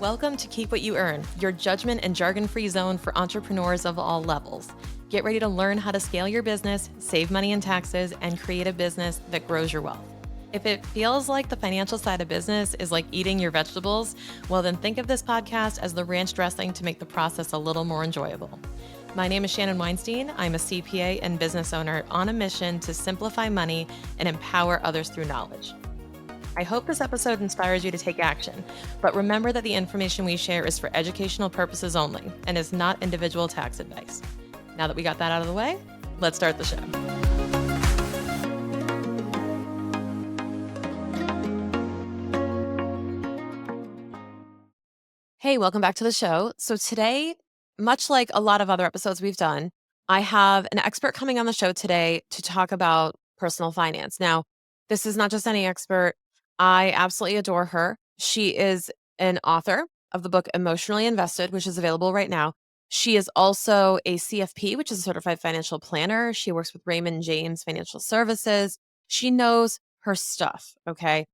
Welcome to Keep What You Earn, your judgment and jargon-free zone for entrepreneurs of all levels. Get ready to learn how to scale your business, save money in taxes, and create a business that grows your wealth. If it feels like the financial side of business is like eating your vegetables, well, then think of this podcast as the ranch dressing to make the process a little more enjoyable. My name is Shannon Weinstein. I'm a CPA and business owner on a mission to simplify money and empower others through knowledge. I hope this episode inspires you to take action, but remember that the information we share is for educational purposes only and is not individual tax advice. Now that we got that out of the way, let's start the show. Hey, welcome back to the show. So today, much like a lot of other episodes we've done, I have an expert coming on the show today to talk about personal finance. Now, this is not just any expert. I absolutely adore her. She is an author of the book Emotionally Invested, which is available right now. She is also a CFP, which is a certified financial planner. She works with Raymond James Financial Services. She knows her stuff, okay?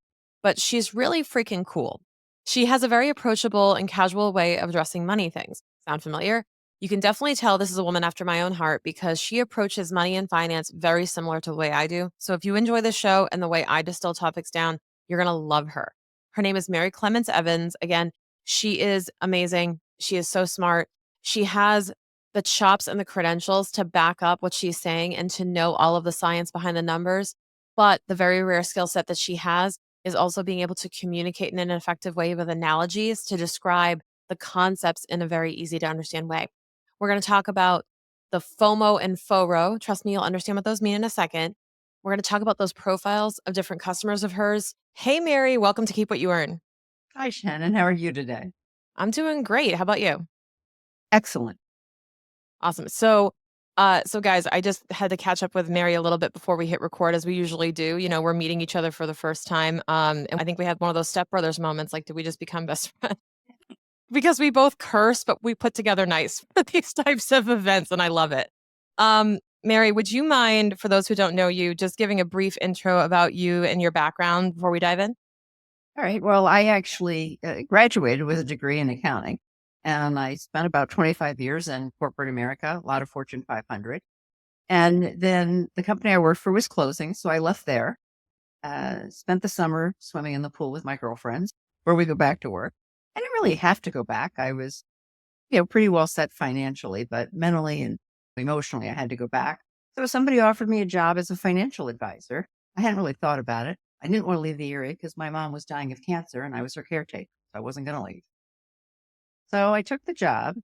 But she's really freaking cool. She has a very approachable and casual way of addressing money things. Sound familiar? You can definitely tell this is a woman after my own heart because she approaches money and finance very similar to the way I do. So if you enjoy this show and the way I distill topics down, you're going to love her. Her name is Mary Clements Evans. Again, she is amazing. She is so smart. She has the chops and the credentials to back up what she's saying and to know all of the science behind the numbers. But the very rare skill set that she has is also being able to communicate in an effective way with analogies to describe the concepts in a very easy to understand way. We're going to talk about the FOMO and FORO. Trust me, you'll understand what those mean in a second. We're going to talk about those profiles of different customers of hers. Hey, Mary, welcome to Keep What You Earn. Hi, Shannon. How are you today? I'm doing great. How about you? Excellent. Awesome. So guys, I just had to catch up with Mary a little bit before we hit record, as we usually do. You know, we're meeting each other for the first time. And I think we had one of those stepbrothers moments. Like, did we just become best friends? Because we both curse, but we put together nice for these types of events, and I love it. Mary, would you mind, for those who don't know you, just giving a brief intro about you and your background before we dive in? All right. Well, I actually graduated with a degree in accounting, and I spent about 25 years in corporate America, a lot of Fortune 500. And then the company I worked for was closing, so I left there, spent the summer swimming in the pool with my girlfriends before we go back to work. I didn't really have to go back. I was, pretty well set financially, but mentally and emotionally, I had to go back. So somebody offered me a job as a financial advisor. I hadn't really thought about it. I didn't want to leave the area because my mom was dying of cancer and I was her caretaker. So I wasn't going to leave. So I took the job.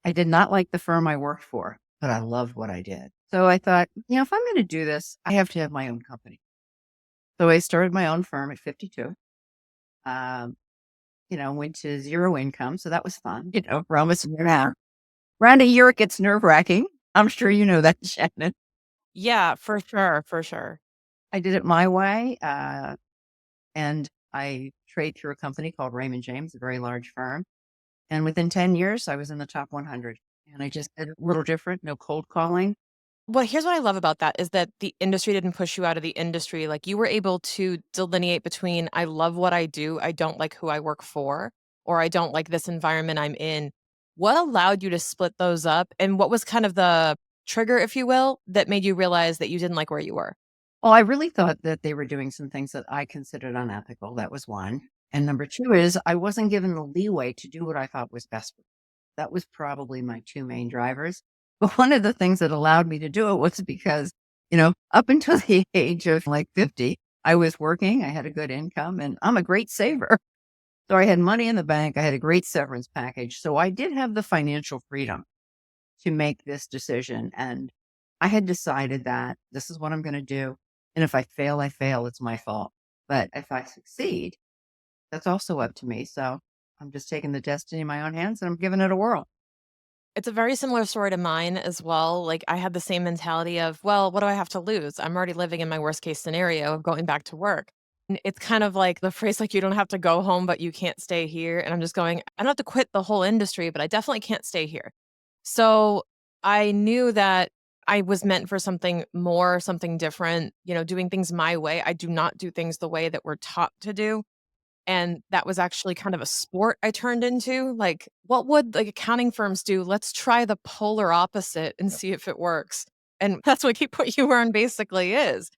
I did not like the firm I worked for, but I loved what I did. So I thought, if I'm going to do this, I have to have my own company. So I started my own firm at 52. Went to zero income. So that was fun. For almost a year now. Around a year, it gets nerve wracking. I'm sure you know that, Shannon. Yeah, for sure. For sure. I did it my way. And I trade through a company called Raymond James, a very large firm. And within 10 years, I was in the top 100. And I just did a little different, no cold calling. Well, here's what I love about that is that the industry didn't push you out of the industry. Like, you were able to delineate between, I love what I do, I don't like who I work for, or I don't like this environment I'm in. What allowed you to split those up? And what was kind of the trigger, if you will, that made you realize that you didn't like where you were? Well, I really thought that they were doing some things that I considered unethical. That was one. And number two is I wasn't given the leeway to do what I thought was best for me. That was probably my two main drivers. But one of the things that allowed me to do it was because, up until the age of like 50, I was working, I had a good income, and I'm a great saver. So I had money in the bank, I had a great severance package. So I did have the financial freedom to make this decision. And I had decided that this is what I'm going to do. And if I fail, I fail. It's my fault. But if I succeed, that's also up to me. So I'm just taking the destiny in my own hands and I'm giving it a whirl. It's a very similar story to mine as well. Like, I had the same mentality of, well, what do I have to lose? I'm already living in my worst case scenario of going back to work. And it's kind of like the phrase, like, you don't have to go home, but you can't stay here. And I'm just going, I don't have to quit the whole industry, but I definitely can't stay here. So I knew that I was meant for something more, something different, doing things my way. I do not do things the way that we're taught to do. And that was actually kind of a sport I turned into. Like, what would like accounting firms do? Let's try the polar opposite and see if it works. And that's what Keep What You Earn basically is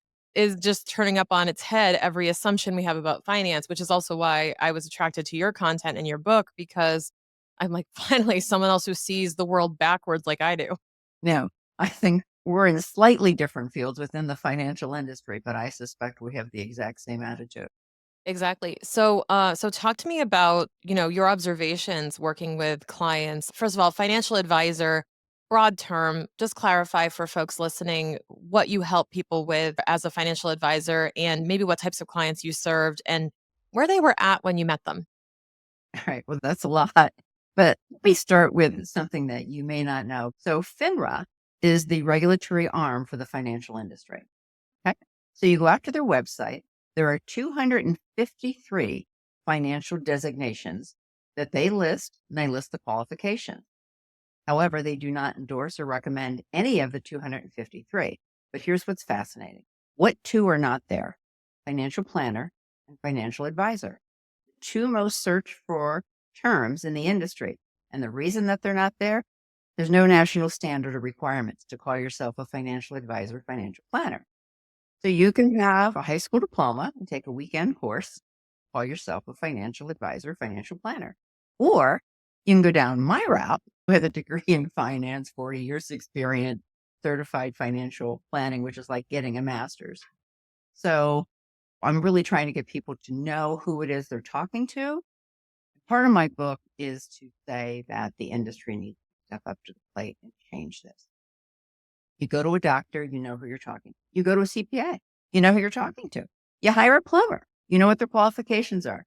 just turning up on its head every assumption we have about finance, which is also why I was attracted to your content in your book, because I'm like, finally, someone else who sees the world backwards like I do. Now, I think we're in slightly different fields within the financial industry, but I suspect we have the exact same attitude. Exactly. So talk to me about, your observations working with clients. First of all, financial advisor, broad term, just clarify for folks listening what you help people with as a financial advisor and maybe what types of clients you served and where they were at when you met them. All right. Well, that's a lot. But let me start with something that you may not know. So, FINRA is the regulatory arm for the financial industry. Okay. So, you go out to their website, there are 253 financial designations that they list, and they list the qualifications. However, they do not endorse or recommend any of the 253. But here's what's fascinating: what two are not there? Financial planner and financial advisor, two most searched for terms in the industry. And the reason that they're not there, there's no national standard or requirements to call yourself a financial advisor, financial planner. So you can have a high school diploma and take a weekend course, call yourself a financial advisor, financial planner. Or you can go down my route with a degree in finance, 40 years experience, certified financial planning, which is like getting a master's. So I'm really trying to get people to know who it is they're talking to. Part of my book is to say that the industry needs to step up to the plate and change this. You go to a doctor, you know who you're talking to. You go to a CPA, you know who you're talking to. You hire a plumber, you know what their qualifications are.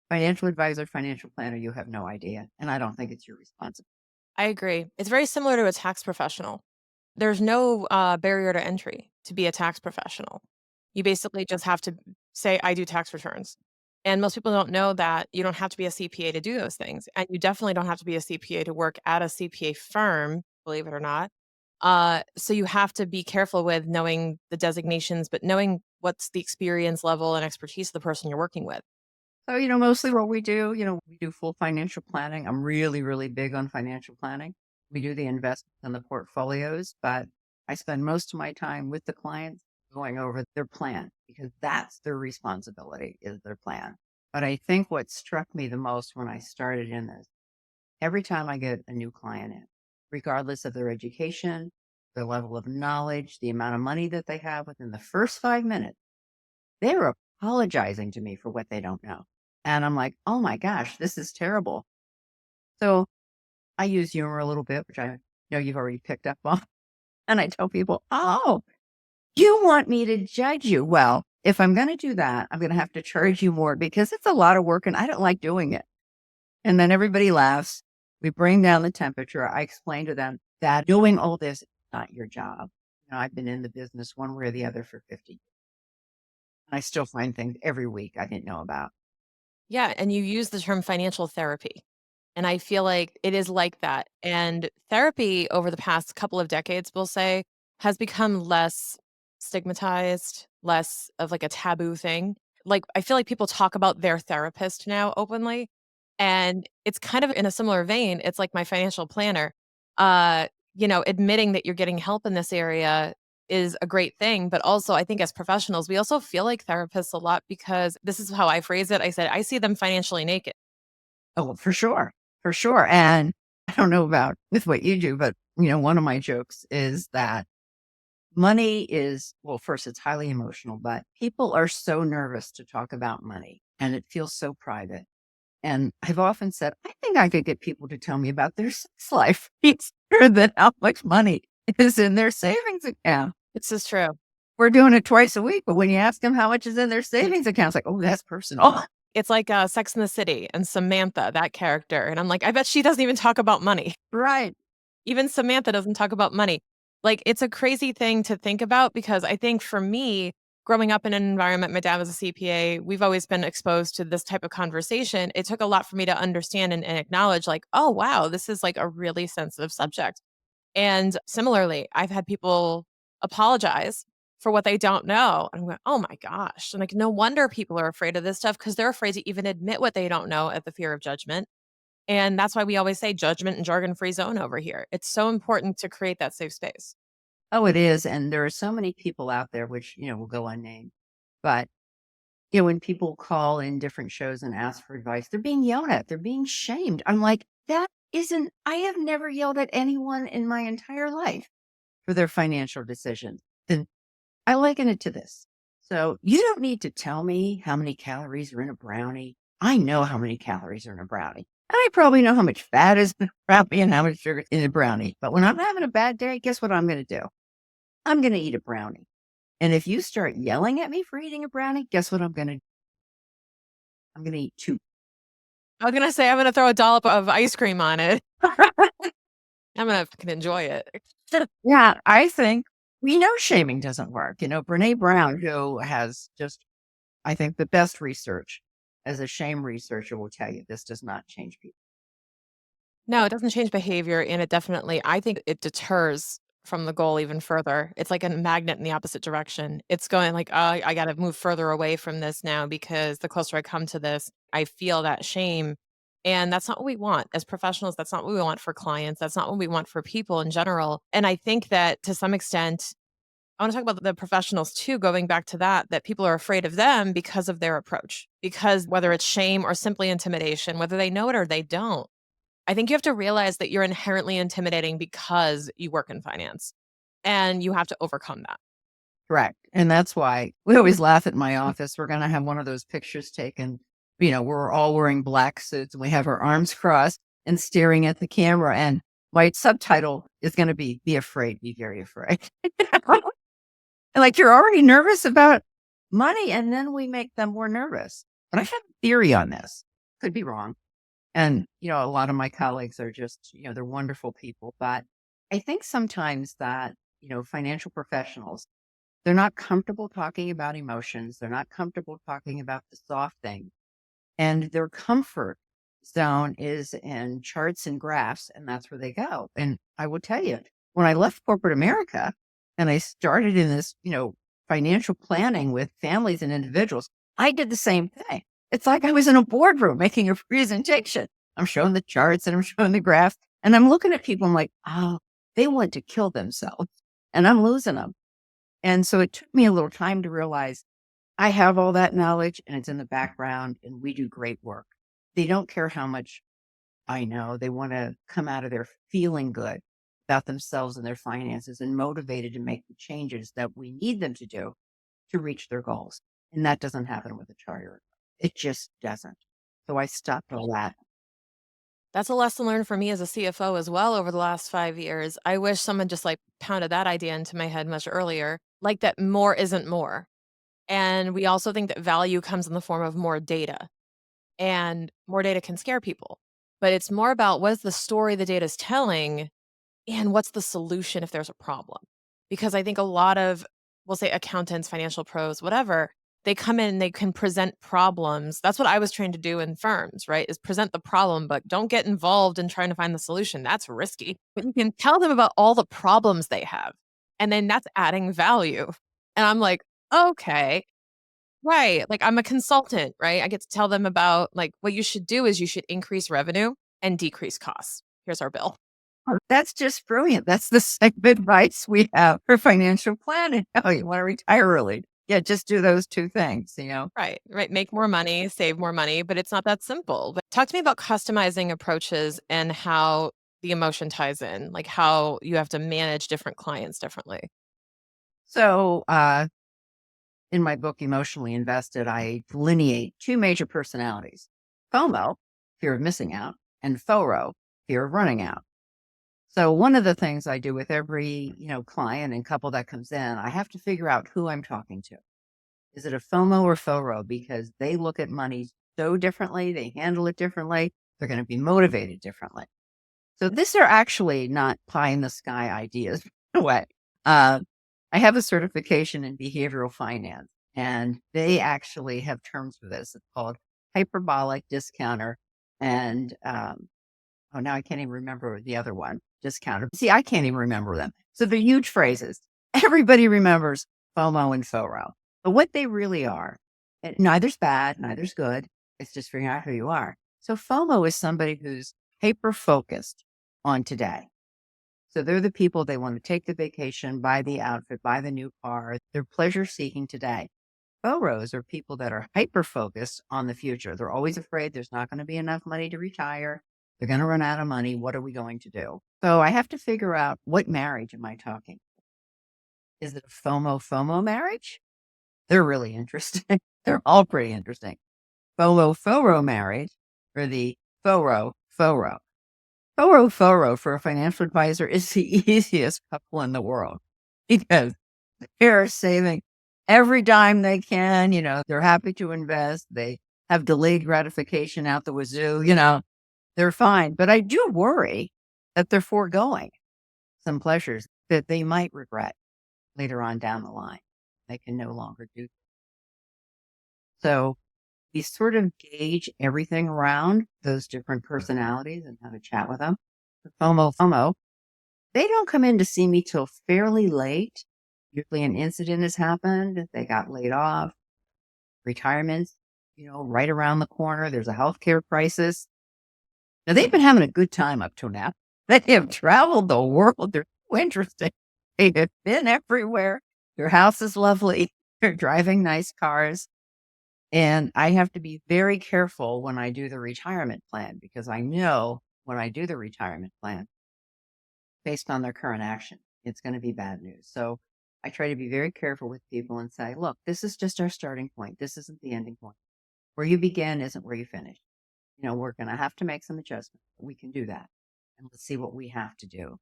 Financial advisor, financial planner, you have no idea. And I don't think it's your responsibility. I agree. It's very similar to a tax professional. There's no barrier to entry to be a tax professional. You basically just have to say, I do tax returns. And most people don't know that you don't have to be a CPA to do those things. And you definitely don't have to be a CPA to work at a CPA firm, believe it or not. So you have to be careful with knowing the designations, but knowing what's the experience level and expertise of the person you're working with. So, mostly what we do, we do full financial planning. I'm really, really big on financial planning. We do the investments and the portfolios, but I spend most of my time with the clients going over their plan because that's their responsibility is their plan. But I think what struck me the most when I started in this, every time I get a new client in, regardless of their education, their level of knowledge, the amount of money that they have within the first 5 minutes, they're apologizing to me for what they don't know. And I'm like, oh my gosh, this is terrible. So I use humor a little bit, which I know you've already picked up on. And I tell people, oh, you want me to judge you? Well, if I'm going to do that, I'm going to have to charge you more because it's a lot of work and I don't like doing it. And then everybody laughs. We bring down the temperature. I explain to them that doing all this is not your job. I've been in the business one way or the other for 50 years. And I still find things every week I didn't know about. Yeah, and you use the term financial therapy. And I feel like it is like that. And therapy over the past couple of decades, we'll say, has become less stigmatized, less of like a taboo thing. Like, I feel like people talk about their therapist now openly. And it's kind of in a similar vein. It's like my financial planner. Admitting that you're getting help in this area is a great thing. But also, I think as professionals, we also feel like therapists a lot because this is how I phrase it. I said, I see them financially naked. Oh, for sure. For sure. And I don't know about with what you do, but one of my jokes is that money is, well, first, it's highly emotional, but people are so nervous to talk about money and it feels so private. And I've often said, I think I could get people to tell me about their sex life easier than how much money is in their savings account. This is true. We're doing it twice a week, but when you ask them how much is in their savings account, it's like, oh, that's personal. It's like, Sex in the City and Samantha, that character, and I'm like, "I bet she doesn't even talk about money." Right. Even Samantha doesn't talk about money. Like, it's a crazy thing to think about because I think for me, growing up in an environment my dad was a CPA, we've always been exposed to this type of conversation. It took a lot for me to understand and acknowledge like, "Oh, wow, this is, like, a really sensitive subject." And similarly, I've had people apologize for what they don't know. And I'm going, oh my gosh. And like, no wonder people are afraid of this stuff because they're afraid to even admit what they don't know at the fear of judgment. And that's why we always say judgment and jargon free zone over here. It's so important to create that safe space. Oh, it is. And there are so many people out there, which, will go unnamed. But, when people call in different shows and ask for advice, they're being yelled at. They're being shamed. I'm like, I have never yelled at anyone in my entire life for their financial decisions. Then I liken it to this. So you don't need to tell me how many calories are in a brownie. I know how many calories are in a brownie. And I probably know how much fat is in a brownie and how much sugar is in a brownie. But when I'm having a bad day, guess what I'm going to do? I'm going to eat a brownie. And if you start yelling at me for eating a brownie, guess what I'm going to do? I'm going to eat two. I was going to say, I'm going to throw a dollop of ice cream on it. I'm going to fucking enjoy it. Yeah, I think we know shaming doesn't work. Brene Brown, who has just, I think, the best research as a shame researcher, will tell you this does not change people. No, it doesn't change behavior, and it definitely I think it deters from the goal even further. It's like a magnet in the opposite direction. It's going like, "Oh, I gotta move further away from this now because the closer I come to this, I feel that shame." And that's not what we want as professionals, that's not what we want for clients, that's not what we want for people in general. And I think that to some extent I wanna talk about the professionals too, going back to that people are afraid of them because of their approach. Because whether it's shame or simply intimidation, whether they know it or they don't, I think you have to realize that you're inherently intimidating because you work in finance, and you have to overcome that. Correct. And that's why we always laugh at my office. We're going to have one of those pictures taken. We're all wearing black suits and we have our arms crossed and staring at the camera. And my subtitle is going to be afraid, be very afraid. And like, you're already nervous about money. And then we make them more nervous. But I have a theory on this. Could be wrong. And, a lot of my colleagues are just, they're wonderful people. But I think sometimes that, financial professionals, they're not comfortable talking about emotions. They're not comfortable talking about the soft things. And their comfort zone is in charts and graphs, and that's where they go. And I will tell you, when I left corporate America and I started in this, financial planning with families and individuals, I did the same thing. It's like I was in a boardroom making a presentation. I'm showing the charts and I'm showing the graphs, and I'm looking at people. I'm like, oh, they want to kill themselves, and I'm losing them. And so it took me a little time to realize I have all that knowledge and it's in the background and we do great work. They don't care how much I know. They want to come out of there feeling good about themselves and their finances and motivated to make the changes that we need them to do to reach their goals. And that doesn't happen with a charter. It just doesn't. So I stopped all that. That's a lesson learned for me as a CFO as well over the last 5 years. I wish someone just, like, pounded that idea into my head much earlier, like that more isn't more. And we also think that value comes in the form of more data, and more data can scare people. But it's more about what is the story the data is telling and what's the solution if there's a problem? Because I think a lot of, we'll say accountants, financial pros, whatever, they come in and they can present problems. That's what I was trained to do in firms, right? Is present the problem, but don't get involved in trying to find the solution. That's risky. But you can tell them about all the problems they have. And then that's adding value. And I'm like, okay, right. Like I'm a consultant, right? I get to tell them about like what you should do is you should increase revenue and decrease costs. Here's our bill. Oh, that's just brilliant. That's the same advice we have for financial planning. Oh, you want to retire early? Yeah, just do those two things. Right, right. Make more money, save more money, but it's not that simple. But talk to me about customizing approaches and how the emotion ties in, like how you have to manage different clients differently. So, in my book, Emotionally Invested, I delineate two major personalities: FOMO, fear of missing out, and FORO, fear of running out. So one of the things I do with every, client and couple that comes in, I have to figure out who I'm talking to. Is it a FOMO or FORO? Because they look at money so differently, they handle it differently, they're going to be motivated differently. So these are actually not pie in the sky ideas. In a way. I have a certification in behavioral finance, and they actually have terms for this. It's called hyperbolic discounter and oh, now I can't even remember the other one. Discounter. See, I can't even remember them. So they're huge phrases. Everybody remembers FOMO and FORO. But what they really are, and neither's bad, neither's good. It's just figuring out who you are. So FOMO is somebody who's hyper focused on today. So they're the people, they want to take the vacation, buy the outfit, buy the new car. They're pleasure seeking today. FOROs are people that are hyper focused on the future. They're always afraid there's not going to be enough money to retire. They're going to run out of money. What are we going to do? So I have to figure out, what marriage am I talking? Is it a FOMO marriage? They're really interesting. They're all pretty interesting. FORO marriage, or the FORO. FORO for a financial advisor is the easiest couple in the world, because they're saving every dime they can. They're happy to invest. They have delayed gratification out the wazoo. They're fine. But I do worry that they're foregoing some pleasures that they might regret later on down the line. They can no longer do. So we sort of gauge everything around those different personalities and how to chat with them. The FOMO, they don't come in to see me till fairly late. Usually an incident has happened. They got laid off. Retirements, right around the corner. There's a healthcare crisis. Now, they've been having a good time up to now. They have traveled the world. They're so interesting. They have been everywhere. Their house is lovely. They're driving nice cars. And I have to be very careful when I do the retirement plan, because I know when I do the retirement plan, based on their current action, it's going to be bad news. So I try to be very careful with people and say, look, this is just our starting point. This isn't the ending point. Where you begin isn't where you finish. We're going to have to make some adjustments. We can do that. And let's see what we have to do.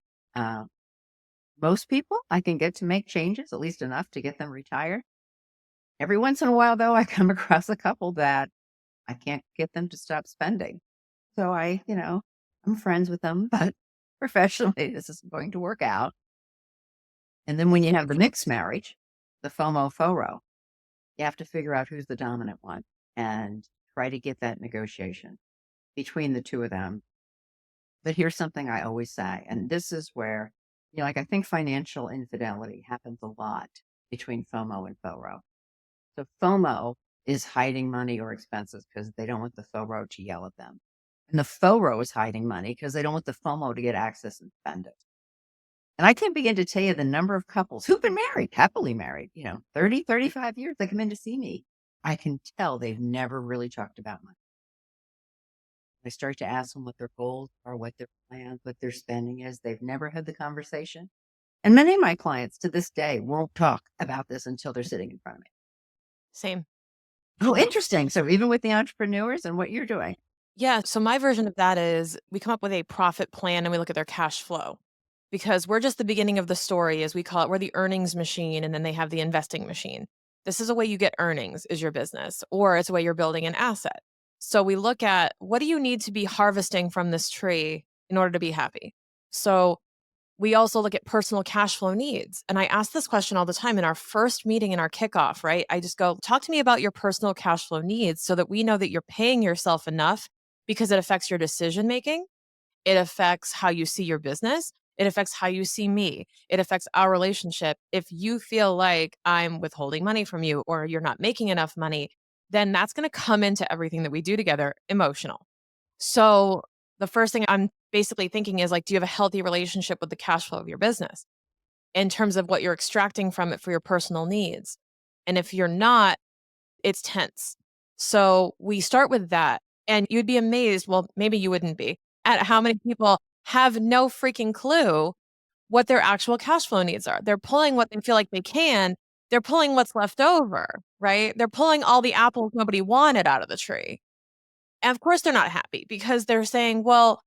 Most people I can get to make changes, at least enough to get them retired. Every once in a while, though, I come across a couple that I can't get them to stop spending. So I'm friends with them, but professionally, this isn't going to work out. And then when you have the mixed marriage, the FOMO-FORO, you have to figure out who's the dominant one and try to get that negotiation between the two of them. But here's something I always say, and this is where, I think financial infidelity happens a lot between FOMO and FORO. So FOMO is hiding money or expenses because they don't want the FORO to yell at them. And the FORO is hiding money because they don't want the FOMO to get access and spend it. And I can't begin to tell you the number of couples who've been married, happily married, 30, 35 years. They come in to see me. I can tell they've never really talked about money. I start to ask them what their goals are, what their plans, what their spending is. They've never had the conversation. And many of my clients to this day won't talk about this until they're sitting in front of me. Same. Oh, interesting. So even with the entrepreneurs and what you're doing. Yeah. So my version of that is we come up with a profit plan and we look at their cash flow, because we're just the beginning of the story, as we call it. We're the earnings machine, and then they have the investing machine. This is a way you get earnings, is your business, or it's a way you're building an asset. So we look at, what do you need to be harvesting from this tree in order to be happy? So we also look at personal cash flow needs. And I ask this question all the time in our first meeting, in our kickoff, right? I just go, talk to me about your personal cash flow needs so that we know that you're paying yourself enough, because it affects your decision making. It affects how you see your business. It affects how you see me. It affects our relationship. If you feel like I'm withholding money from you or you're not making enough money, then that's going to come into everything that we do together, emotional. So the first thing I'm basically thinking is, like, do you have a healthy relationship with the cash flow of your business in terms of what you're extracting from it for your personal needs? And if you're not, it's tense. So we start with that. And you'd be amazed, well, maybe you wouldn't be, at how many people have no freaking clue what their actual cash flow needs are. They're pulling what they feel like they can. They're pulling what's left over, right? They're pulling all the apples nobody wanted out of the tree. And of course, they're not happy, because they're saying, well,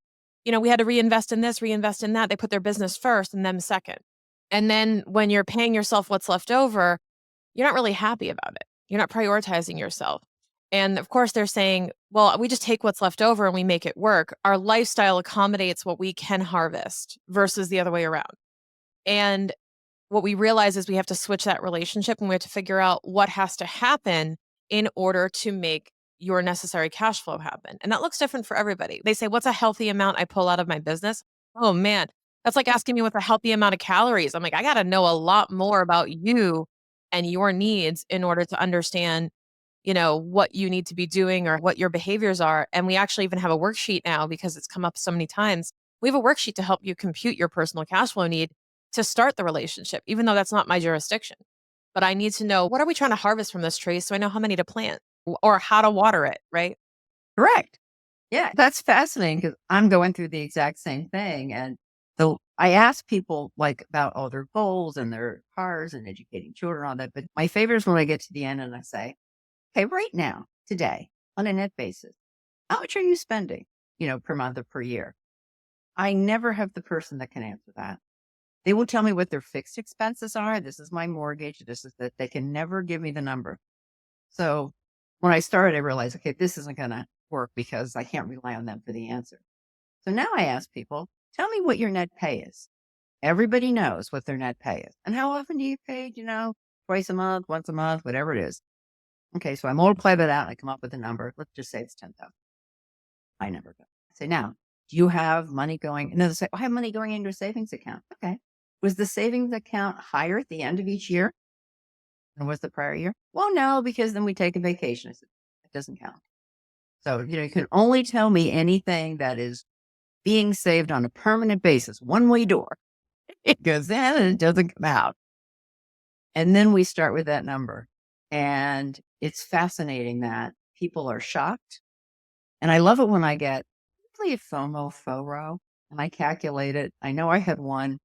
we had to reinvest in this, reinvest in that. They put their business first and them second. And then when you're paying yourself what's left over, you're not really happy about it. You're not prioritizing yourself. And of course, they're saying, well, we just take what's left over and we make it work. Our lifestyle accommodates what we can harvest versus the other way around. And what we realize is we have to switch that relationship, and we have to figure out what has to happen in order to make your necessary cash flow happen. And that looks different for everybody. They say, what's a healthy amount I pull out of my business? Oh man, that's like asking me what's a healthy amount of calories. I'm like, I got to know a lot more about you and your needs in order to understand, what you need to be doing or what your behaviors are. And we actually even have a worksheet now because it's come up so many times. We have a worksheet to help you compute your personal cash flow need to start the relationship, even though that's not my jurisdiction. But I need to know, what are we trying to harvest from this tree so I know how many to plant or how to water it, right? Correct. Yeah, that's fascinating because I'm going through the exact same thing. And so I ask people like about all their goals and their cars and educating children, all that. But my favorite is when I get to the end and I say, okay, right now, today, on a net basis, how much are you spending, per month or per year? I never have the person that can answer that. They will tell me what their fixed expenses are. This is my mortgage. This is that. They can never give me the number. So when I started, I realized, okay, this isn't going to work because I can't rely on them for the answer. So now I ask people, tell me what your net pay is. Everybody knows what their net pay is. And how often do you pay, twice a month, once a month, whatever it is. Okay, so I multiply that out and I come up with a number. Let's just say it's 10,000. I never go. I say, now, do you have money going? And they say, I have money going into a savings account. Okay. Was the savings account higher at the end of each year than was the prior year? Well, no, because then we take a vacation. I said, it doesn't count. So, you can only tell me anything that is being saved on a permanent basis, one way door. Because then it doesn't come out. And then we start with that number. And it's fascinating that people are shocked. And I love it when I get usually a FOMO, and I calculate it. I know I had one,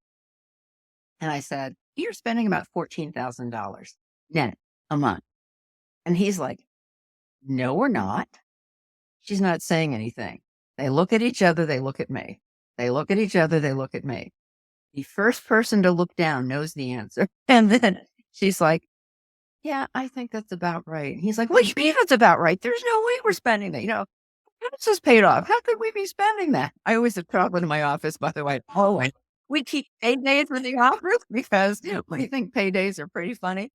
and I said, you're spending about $14,000 net a month. And he's like, no, we're not. She's not saying anything. They look at each other, they look at me. They look at each other, they look at me. The first person to look down knows the answer. And then she's like, yeah, I think that's about right. And he's like, what do you mean that's about right? There's no way we're spending that. How is this paid off? How could we be spending that? I always have trouble in my office, by the way. Oh, and we keep paydays for the office because we think paydays are pretty funny.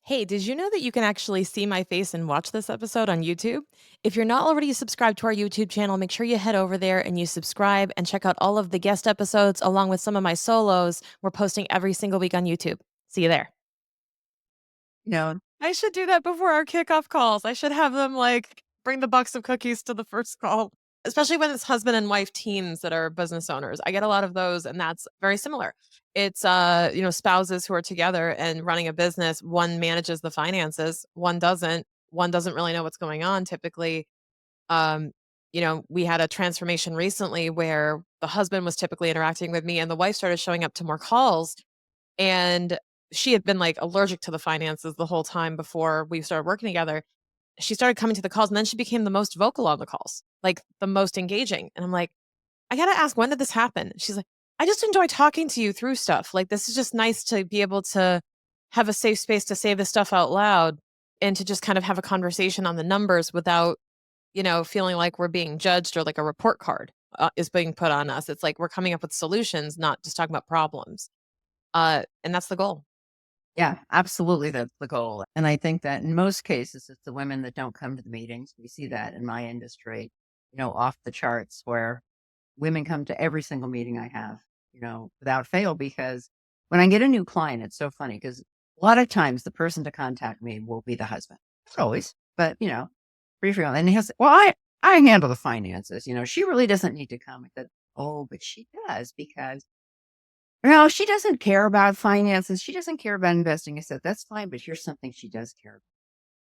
Hey, did you know that you can actually see my face and watch this episode on YouTube? If you're not already subscribed to our YouTube channel, make sure you head over there and you subscribe and check out all of the guest episodes along with some of my solos. We're posting every single week on YouTube. See you there. You know, I should do that before our kickoff calls. I should have them like bring the box of cookies to the first call, especially when it's husband and wife teams that are business owners. I get a lot of those, and that's very similar. It's spouses who are together and running a business. One manages the finances, one doesn't. One doesn't really know what's going on typically. Um, we had a transformation recently where the husband was typically interacting with me and the wife started showing up to more calls, and she had been, like, allergic to the finances the whole time before we started working together. She started coming to the calls, and then she became the most vocal on the calls, like, the most engaging, and I'm like, "I gotta ask, when did this happen?" She's like, "I just enjoy talking to you through stuff, like, this is just nice to be able to have a safe space to say this stuff out loud and to just kind of have a conversation on the numbers without, feeling like we're being judged or like a report card, is being put on us. It's like we're coming up with solutions, not just talking about problems." And that's the goal. yeah, absolutely. That's the goal. And I think that in most cases, it's the women that don't come to the meetings. We see that in my industry, off the charts where women come to every single meeting I have, without fail, because when I get a new client, it's so funny because a lot of times the person to contact me will be the husband. Not always, but pretty frequently. And I handle the finances. She really doesn't need to come. I said, oh, but she does because no, she doesn't care about finances. She doesn't care about investing. I said, that's fine, but here's something she does care about.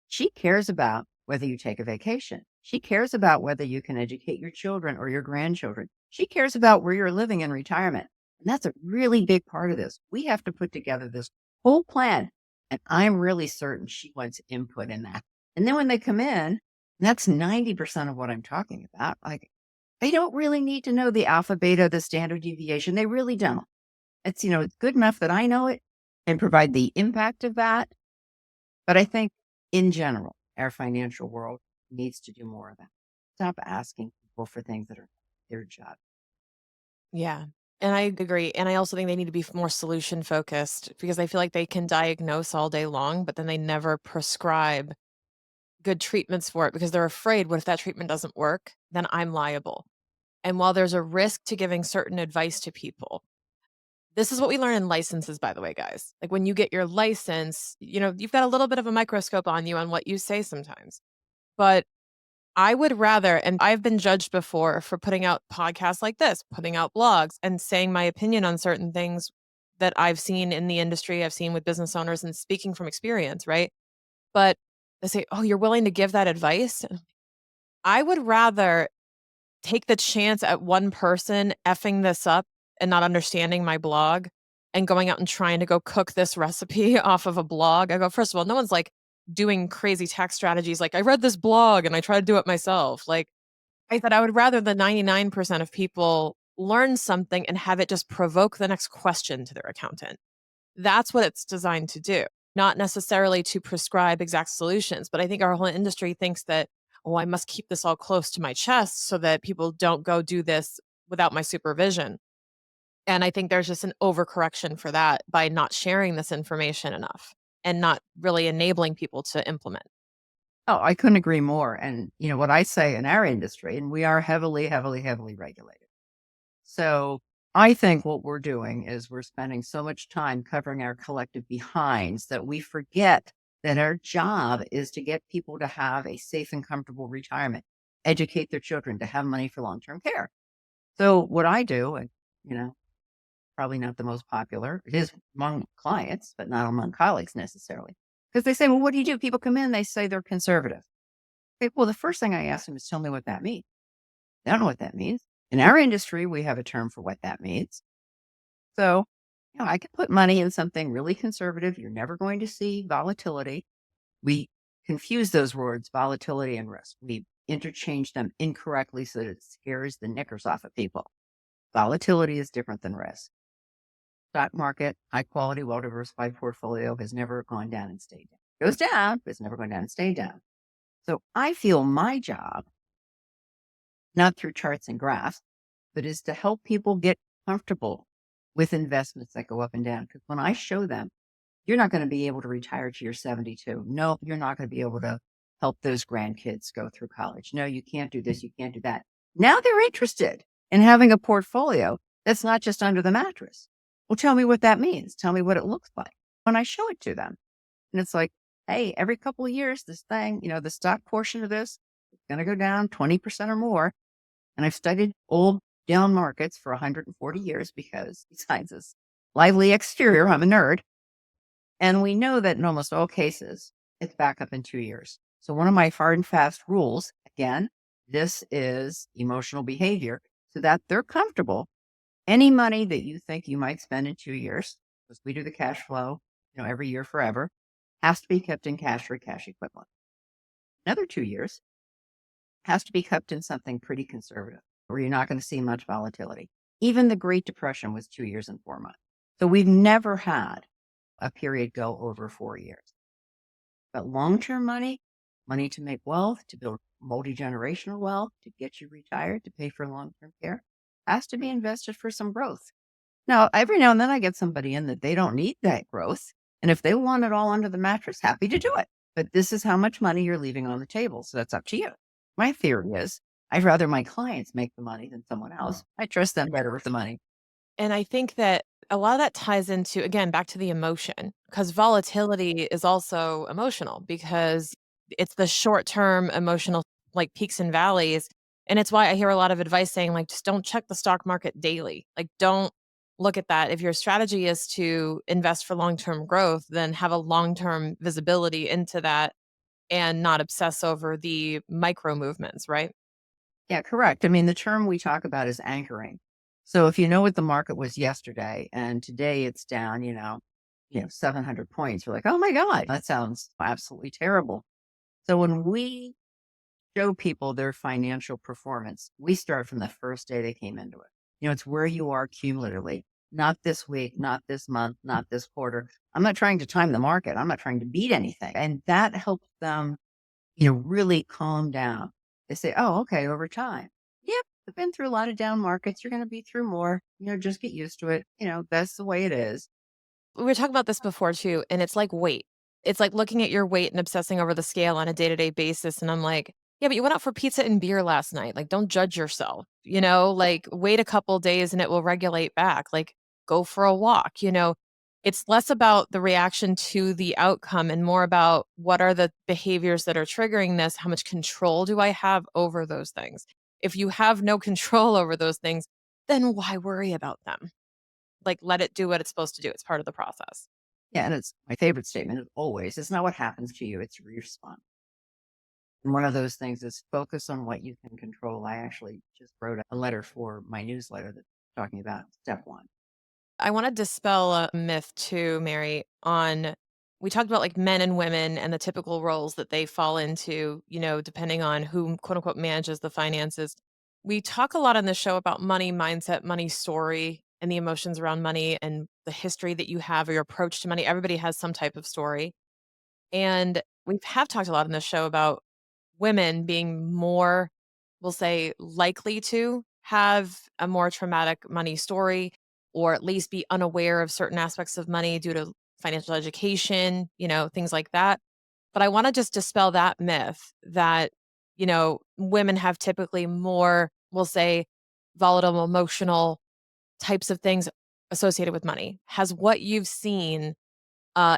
She cares about whether you take a vacation. She cares about whether you can educate your children or your grandchildren. She cares about where you're living in retirement. And that's a really big part of this. We have to put together this whole plan. And I'm really certain she wants input in that. And then when they come in, that's 90% of what I'm talking about. Like, they don't really need to know the alpha, beta, the standard deviation. They really don't. It's good enough that I know it and provide the impact of that. But I think in general, our financial world needs to do more of that. Stop asking people for things that are their job. Yeah. And I agree. And I also think they need to be more solution focused because I feel like they can diagnose all day long, but then they never prescribe good treatments for it because they're afraid, what if that treatment doesn't work? Then I'm liable. And while there's a risk to giving certain advice to people, This is what we learn in licenses, by the way, guys. Like when you get your license, you've got a little bit of a microscope on you on what you say sometimes. But I would rather, and I've been judged before for putting out podcasts like this, putting out blogs and saying my opinion on certain things that I've seen in the industry, I've seen with business owners and speaking from experience, right? But they say, "Oh, you're willing to give that advice?" I would rather take the chance at one person effing this up and not understanding my blog and going out and trying to go cook this recipe off of a blog. I go, first of all, no one's like doing crazy tax strategies. Like, I read this blog and I tried to do it myself. Like, I said, I would rather the 99% of people learn something and have it just provoke the next question to their accountant. That's what it's designed to do, not necessarily to prescribe exact solutions. But I think our whole industry thinks that, oh, I must keep this all close to my chest so that people don't go do this without my supervision. And I think there's just an overcorrection for that by not sharing this information enough and not really enabling people to implement. Oh, I couldn't agree more. And, what I say in our industry, and we are heavily, heavily, heavily regulated. So I think what we're doing is we're spending so much time covering our collective behinds that we forget that our job is to get people to have a safe and comfortable retirement, educate their children to have money for long-term care. So what I do, and, you know, probably not the most popular, it is among clients, but not among colleagues necessarily. Because they say, well, what do you do? People come in, they say they're conservative. Okay, well, the first thing I ask them is tell me what that means. They don't know what that means. In our industry, we have a term for what that means. So, I could put money in something really conservative. You're never going to see volatility. We confuse those words, volatility and risk. We interchange them incorrectly so that it scares the knickers off of people. Volatility is different than risk. Stock market, high quality, well diversified portfolio has never gone down and stayed down. It goes down, but it's never gone down and stayed down. So I feel my job, not through charts and graphs, but is to help people get comfortable with investments that go up and down. Because when I show them, you're not going to be able to retire to your 72. No, you're not going to be able to help those grandkids go through college. No, you can't do this. You can't do that. Now they're interested in having a portfolio that's not just under the mattress. Well, tell me what that means. Tell me what it looks like when I show it to them. And it's like, hey, every couple of years, this thing, the stock portion of this is going to go down 20% or more. And I've studied old down markets for 140 years because besides this lively exterior, I'm a nerd. And we know that in almost all cases, it's back up in 2 years. So one of my hard and fast rules, again, this is emotional behavior so that they're comfortable. Any money that you think you might spend in 2 years, because we do the cash flow, every year forever, has to be kept in cash or cash equivalent. Another 2 years has to be kept in something pretty conservative where you're not going to see much volatility. Even the Great Depression was 2 years and 4 months. So we've never had a period go over 4 years. But long-term money, money to make wealth, to build multi-generational wealth, to get you retired, to pay for long-term care, has to be invested for some growth. Now, every now and then I get somebody in that they don't need that growth. And if they want it all under the mattress, happy to do it. But this is how much money you're leaving on the table. So that's up to you. My theory is I'd rather my clients make the money than someone else. I trust them better with the money. And I think that a lot of that ties into, again, back to the emotion, because volatility is also emotional because it's the short term emotional like peaks and valleys. And it's why I hear a lot of advice saying, like, just don't check the stock market daily. Like, don't look at that. If your strategy is to invest for long term growth, then have a long term visibility into that and not obsess over the micro movements, right? Yeah, correct. I mean, the term we talk about is anchoring. So if you know what the market was yesterday and today it's down, 700 points, you're like, oh my God, that sounds absolutely terrible. So when we show people their financial performance, we start from the first day they came into it. It's where you are cumulatively, not this week, not this month, not this quarter. I'm not trying to time the market. I'm not trying to beat anything. And that helps them, really calm down. They say, oh, okay, over time. Yep, I've been through a lot of down markets. You're going to be through more. Just get used to it. That's the way it is. We were talking about this before too, and it's like weight. It's like looking at your weight and obsessing over the scale on a day-to-day basis, and I'm like, "Yeah, but you went out for pizza and beer last night, like, don't judge yourself, like, wait a couple days and it will regulate back." Like, go for a walk, It's less about the reaction to the outcome and more about what are the behaviors that are triggering this? How much control do I have over those things? If you have no control over those things, then why worry about them? Like, let it do what it's supposed to do. It's part of the process. Yeah, and it's my favorite statement is always, it's not what happens to you, it's your response. And one of those things is focus on what you can control. I actually just wrote a letter for my newsletter that's talking about step one. I want to dispel a myth too, Mary, on we talked about like men and women and the typical roles that they fall into, depending on who quote unquote manages the finances. We talk a lot on the show about money mindset, money story, and the emotions around money and the history that you have or your approach to money. Everybody has some type of story. And we have talked a lot on this show about women being more, we'll say, likely to have a more traumatic money story or at least be unaware of certain aspects of money due to financial education, things like that. But I want to just dispel that myth that, women have typically more, we'll say, volatile, emotional types of things associated with money. Has what you've seen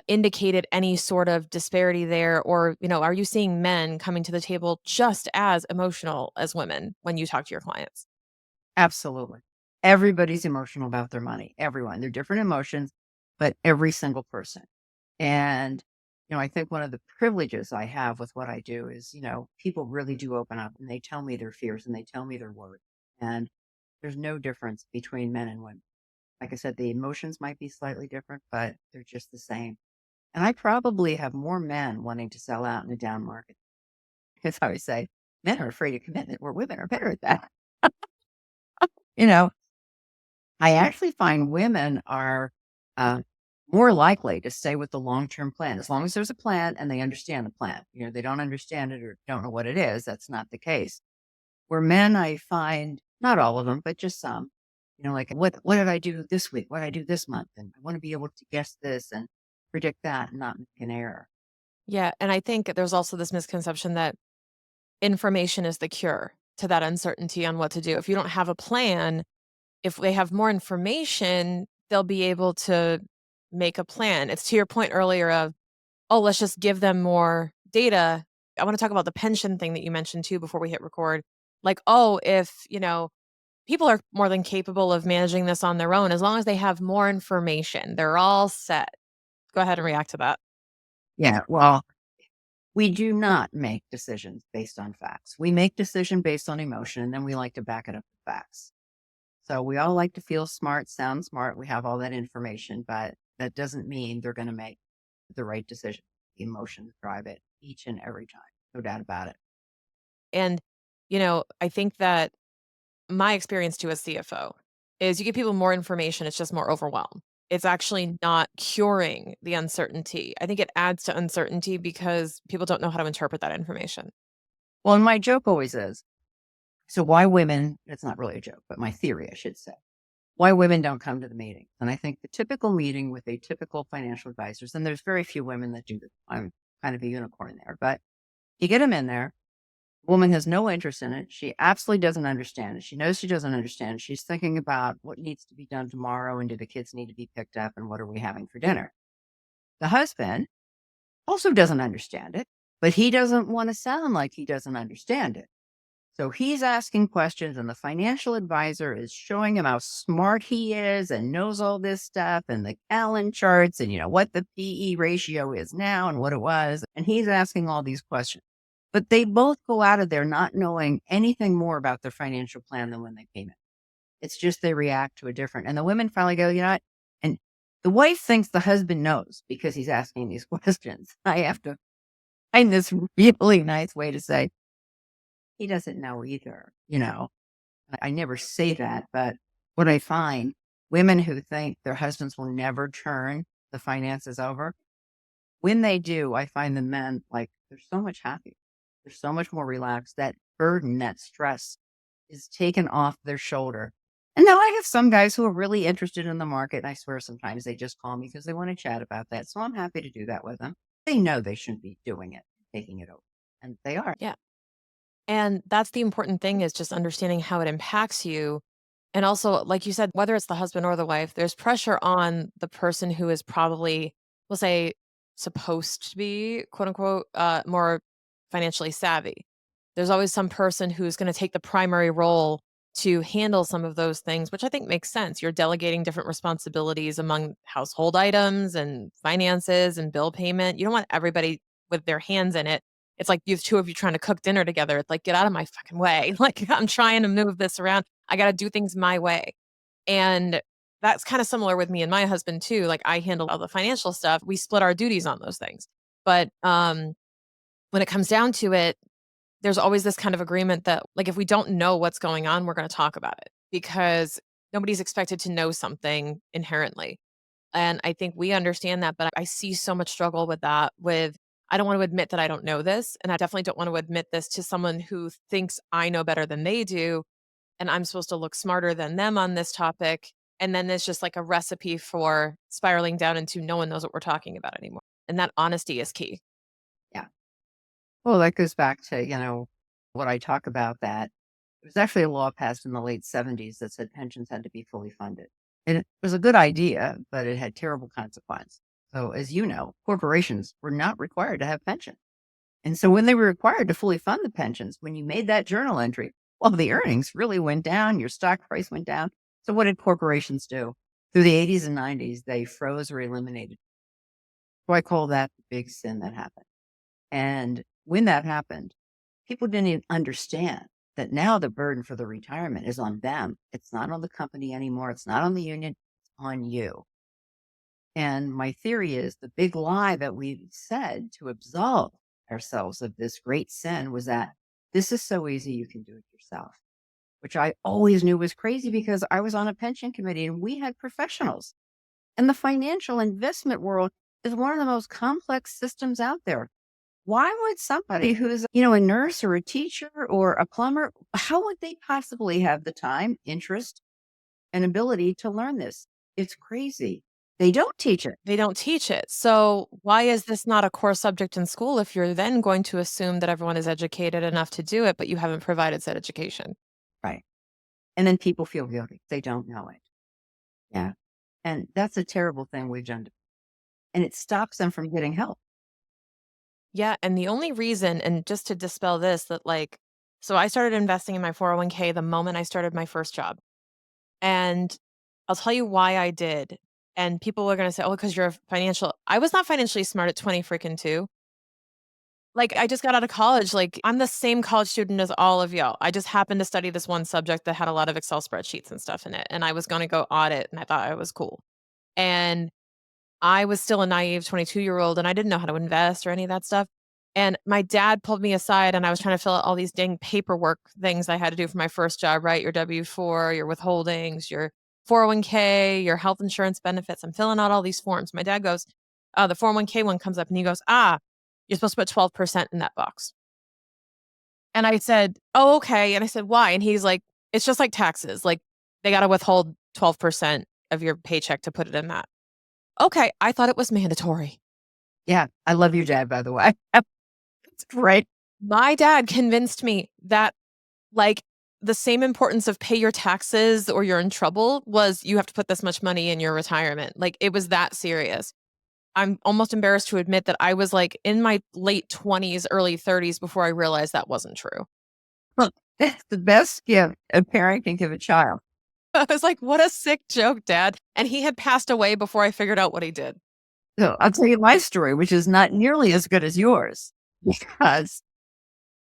indicated any sort of disparity there? Or, are you seeing men coming to the table just as emotional as women when you talk to your clients? Absolutely. Everybody's emotional about their money. Everyone. They're different emotions, but every single person. And, I think one of the privileges I have with what I do is, people really do open up and they tell me their fears and they tell me their worries. And there's no difference between men and women. Like I said, the emotions might be slightly different, but they're just the same. And I probably have more men wanting to sell out in a down market. Because I always say, men are afraid of commitment, where women are better at that. You know, I actually find women are uh, more likely to stay with the long term plan as long as there's a plan and they understand the plan. They don't understand it or don't know what it is. That's not the case. Where men, I find not all of them, but just some. Like what did I do this week? What did I do this month? And I want to be able to guess this and predict that and not make an error. Yeah. And I think there's also this misconception that information is the cure to that uncertainty on what to do. If you don't have a plan, if they have more information, they'll be able to make a plan. It's to your point earlier of, oh, let's just give them more data. I want to talk about the pension thing that you mentioned too before we hit record. Like, oh, if, people are more than capable of managing this on their own as long as they have more information. They're all set. Go ahead and react to that. Yeah. Well, we do not make decisions based on facts. We make decision based on emotion, and then we like to back it up with facts. So we all like to feel smart, sound smart. We have all that information, but that doesn't mean they're going to make the right decision. Emotions drive it each and every time. No doubt about it. And, I think that my experience too as CFO is you give people more information, it's just more overwhelmed. It's actually not curing the uncertainty. I think it adds to uncertainty because people don't know how to interpret that information. Well, and my joke always is, so why women, it's not really a joke, but my theory, I should say, why women don't come to the meetings. And I think the typical meeting with a typical financial advisors, and there's very few women that do this. I'm kind of a unicorn there, but you get them in there. Woman has no interest in it. She absolutely doesn't understand it. She knows she doesn't understand it. She's thinking about what needs to be done tomorrow and do the kids need to be picked up and what are we having for dinner? The husband also doesn't understand it, but he doesn't want to sound like he doesn't understand it. So he's asking questions, and the financial advisor is showing him how smart he is and knows all this stuff and the Allen charts and, what the PE ratio is now and what it was. And he's asking all these questions. But they both go out of there not knowing anything more about their financial plan than when they came in. It's just they react to a different. And the women finally go, what? And the wife thinks the husband knows because he's asking these questions. I have to find this really nice way to say, he doesn't know either. I never say that, but what I find women who think their husbands will never turn the finances over, when they do, I find the men like they're so much happier. They're so much more relaxed. That burden, that stress is taken off their shoulder. And now I have some guys who are really interested in the market. And I swear sometimes they just call me because they want to chat about that. So I'm happy to do that with them. They know they shouldn't be doing it, taking it over. And they are. Yeah. And that's the important thing is just understanding how it impacts you And also, like you said, whether it's the husband or the wife, there's pressure on the person who is probably, we'll say, supposed to be, quote unquote, more financially savvy. There's always some person who's going to take the primary role to handle some of those things, which I think makes sense. You're delegating different responsibilities among household items and finances and bill payment. You don't want everybody with their hands in it. It's like you have two of you trying to cook dinner together. It's like, get out of my fucking way. Like, I'm trying to move this around. I gotta do things my way. And that's kinda similar with me and my husband too. Like, I handle all the financial stuff. We split our duties on those things. But, when it comes down to it, there's always this kind of agreement that, like, if we don't know what's going on, we're gonna talk about it because nobody's expected to know something inherently. And I think we understand that, but I see so much struggle with that with I don't want to admit that I don't know this, and I definitely don't want to admit this to someone who thinks I know better than they do, and I'm supposed to look smarter than them on this topic. And then there's just like a recipe for spiraling down into no one knows what we're talking about anymore. And that honesty is key. Yeah. Well, that goes back to, what I talk about that it was actually a law passed in the late 70s that said pensions had to be fully funded. And it was a good idea, but it had terrible consequences. So, as you know, corporations were not required to have pensions. And so, when they were required to fully fund the pensions, when you made that journal entry, well, the earnings really went down, your stock price went down. So, what did corporations do? Through the 80s and 90s, they froze or eliminated. So, I call that the big sin that happened. And when that happened, people didn't even understand that now the burden for the retirement is on them. It's not on the company anymore. It's not on the union. It's on you. And my theory is the big lie that we said to absolve ourselves of this great sin was that this is so easy, you can do it yourself, which I always knew was crazy because I was on a pension committee and we had professionals. And the financial investment world is one of the most complex systems out there. Why would somebody who's, a nurse or a teacher or a plumber, how would they possibly have the time, interest, and ability to learn this? It's crazy. They don't teach it. They don't teach it. So why is this not a core subject in school if you're then going to assume that everyone is educated enough to do it, but you haven't provided said education? Right. And then people feel guilty. They don't know it. Yeah. And that's a terrible thing we've done. And it stops them from getting help. Yeah, and the only reason and just to dispel this that so I started investing in my 401k the moment I started my first job. And I'll tell you why I did. And people are going to say, "Oh, because you're a financial." I was not financially smart at 20 freaking 2. Like I just got out of college. Like I'm the same college student as all of y'all. I just happened to study this one subject that had a lot of Excel spreadsheets and stuff in it. And I was going to go audit and I thought I was cool. And I was still a naive 22-year-old and I didn't know how to invest or any of that stuff. And my dad pulled me aside and I was trying to fill out all these dang paperwork things I had to do for my first job, right? Your W-4, your withholdings, your 401k, your health insurance benefits. I'm filling out all these forms. My dad goes, the 401k one comes up and he goes, you're supposed to put 12% in that box. And I said, oh, okay. And I said, why? And he's like, it's just like taxes. Like they got to withhold 12% of your paycheck to put it in that. Okay, I thought it was mandatory. Yeah. I love your dad, by the way. It's great. My dad convinced me that, like, the same importance of pay your taxes or you're in trouble was you have to put this much money in your retirement. Like, it was that serious. I'm almost embarrassed to admit that I was, like, in my late 20s, early 30s before I realized that wasn't true. Look, that's the best gift a parent can give a child. I was like, "What a sick joke, dad." And he had passed away before I figured out what he did. So I'll tell you my story, which is not nearly as good as yours because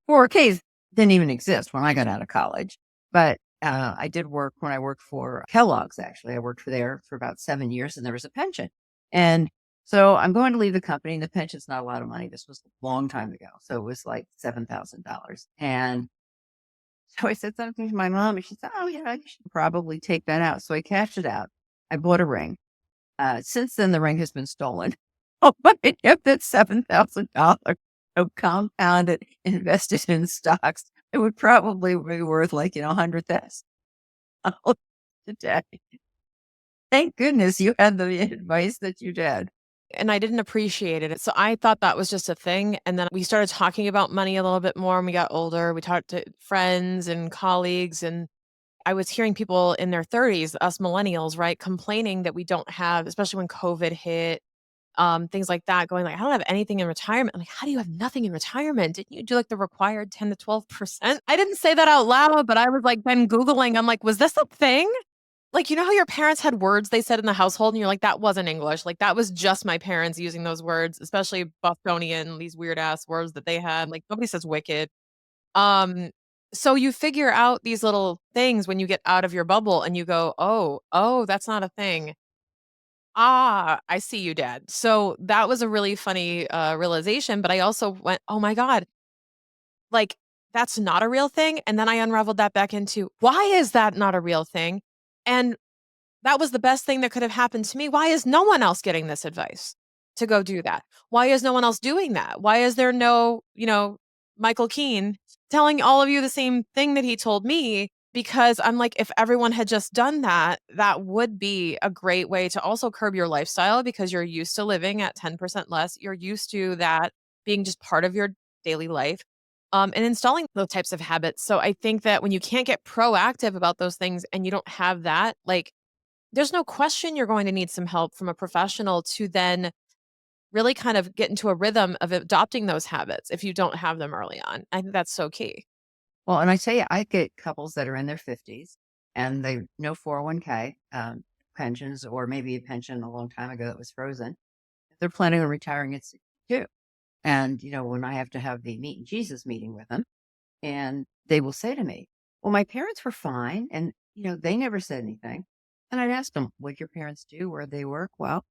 4Ks didn't even exist when I got out of college. But I did work when I worked for Kellogg's, actually. I worked for there for about 7 years and there was a pension. And so I'm going to leave the company and the pension's not a lot of money. This was a long time ago. So it was like $7,000. And so I said something to my mom and she said, oh, yeah, you should probably take that out. So I cashed it out. I bought a ring. Since then, the ring has been stolen. Oh, but if that's $7,000 compounded, invested in stocks, it would probably be worth like, 100,000 today. Thank goodness you had the advice that you did. And I didn't appreciate it. So I thought that was just a thing. And then we started talking about money a little bit more when we got older. We talked to friends and colleagues. And I was hearing people in their 30s, us millennials, right, complaining that we don't have, especially when COVID hit, things like that, going like, "I don't have anything in retirement." I'm like, "How do you have nothing in retirement? Didn't you do, like, the required 10 to 12%?" I didn't say that out loud, but I was, like, then Googling, I'm like, "Was this a thing?" Like, you know how your parents had words they said in the household, and you're like, "That wasn't English." Like, that was just my parents using those words, especially Bostonian, these weird ass words that they had, like, nobody says wicked. Um, so you figure out these little things when you get out of your bubble and you go, "Oh, oh, that's not a thing. Ah, I see you, dad." So that was a really funny, realization, but I also went, "Oh my god, like, that's not a real thing," and then I unraveled that back into, "Why is that not a real thing?" And that was the best thing that could have happened to me. Why is no one else getting this advice to go do that? Why is no one else doing that? Why is there no, Michael Keene telling all of you the same thing that he told me? Because I'm like, if everyone had just done that, that would be a great way to also curb your lifestyle because you're used to living at 10% less. You're used to that being just part of your daily life. And installing those types of habits. So I think that when you can't get proactive about those things and you don't have that, like, there's no question you're going to need some help from a professional to then really kind of get into a rhythm of adopting those habits if you don't have them early on. I think that's so key. Well, and I tell you, I get couples that are in their 50s and they no 401k pensions, or maybe a pension a long time ago that was frozen. They're planning on retiring at 62. And, when I have to have the meet and Jesus meeting with them, and they will say to me, "Well, my parents were fine. And, they never said anything." And I'd ask them, "What your parents do? Where they work?" Well,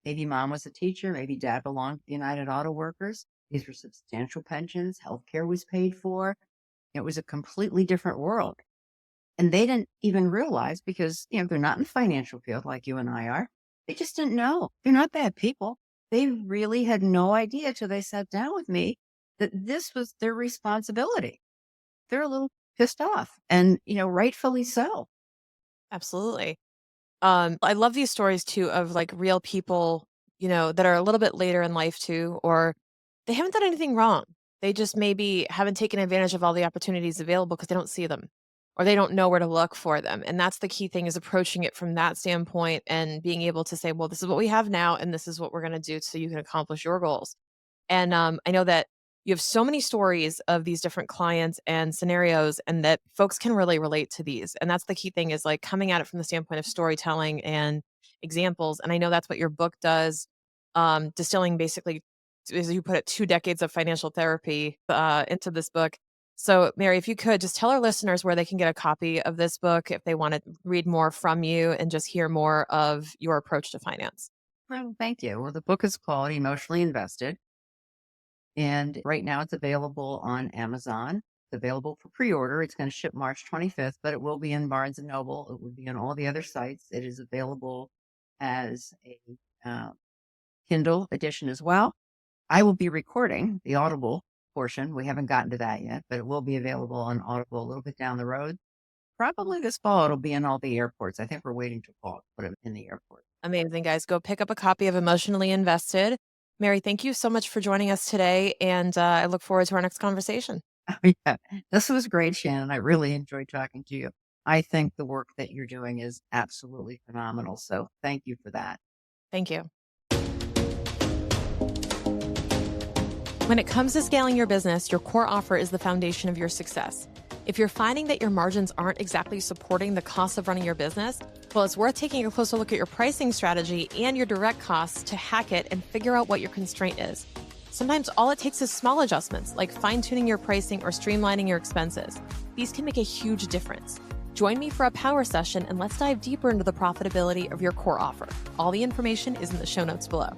maybe mom was a teacher. Maybe dad belonged to the United Auto Workers. These were substantial pensions. Healthcare was paid for. It was a completely different world. And they didn't even realize, because, they're not in the financial field like you and I are. They just didn't know. They're not bad people. They really had no idea till they sat down with me that this was their responsibility. They're a little pissed off, and, rightfully so. Absolutely. I love these stories too of like real people, that are a little bit later in life too, or they haven't done anything wrong. They just maybe haven't taken advantage of all the opportunities available because they don't see them or they don't know where to look for them. And that's the key thing is approaching it from that standpoint and being able to say, well, this is what we have now and this is what we're going to do so you can accomplish your goals. And, I know that you have so many stories of these different clients and scenarios and that folks can really relate to these. And that's the key thing is like coming at it from the standpoint of storytelling and examples. And I know that's what your book does, distilling basically, as you put it, 2 decades of financial therapy, into this book. So, Mary, if you could just tell our listeners where they can get a copy of this book if they want to read more from you and just hear more of your approach to finance. Well, thank you. Well, the book is called Emotionally Invested. And right now it's available on Amazon. It's available for pre-order. It's going to ship March 25th, but it will be in Barnes and Noble. It will be on all the other sites. It is available as a Kindle edition as well. I will be recording the Audible portion. We haven't gotten to that yet, but it will be available on Audible a little bit down the road. Probably this fall, it'll be in all the airports. I think we're waiting to fall to put it in the airport. Amazing, guys. Go pick up a copy of Emotionally Invested. Mary, thank you so much for joining us today. And I look forward to our next conversation. Yeah, this was great, Shannon. I really enjoyed talking to you. I think the work that you're doing is absolutely phenomenal. So thank you for that. Thank you. When it comes to scaling your business, your core offer is the foundation of your success. If you're finding that your margins aren't exactly supporting the cost of running your business, well, it's worth taking a closer look at your pricing strategy and your direct costs to hack it and figure out what your constraint is. Sometimes all it takes is small adjustments, like fine-tuning your pricing or streamlining your expenses. These can make a huge difference. Join me for a power session and let's dive deeper into the profitability of your core offer. All the information is in the show notes below.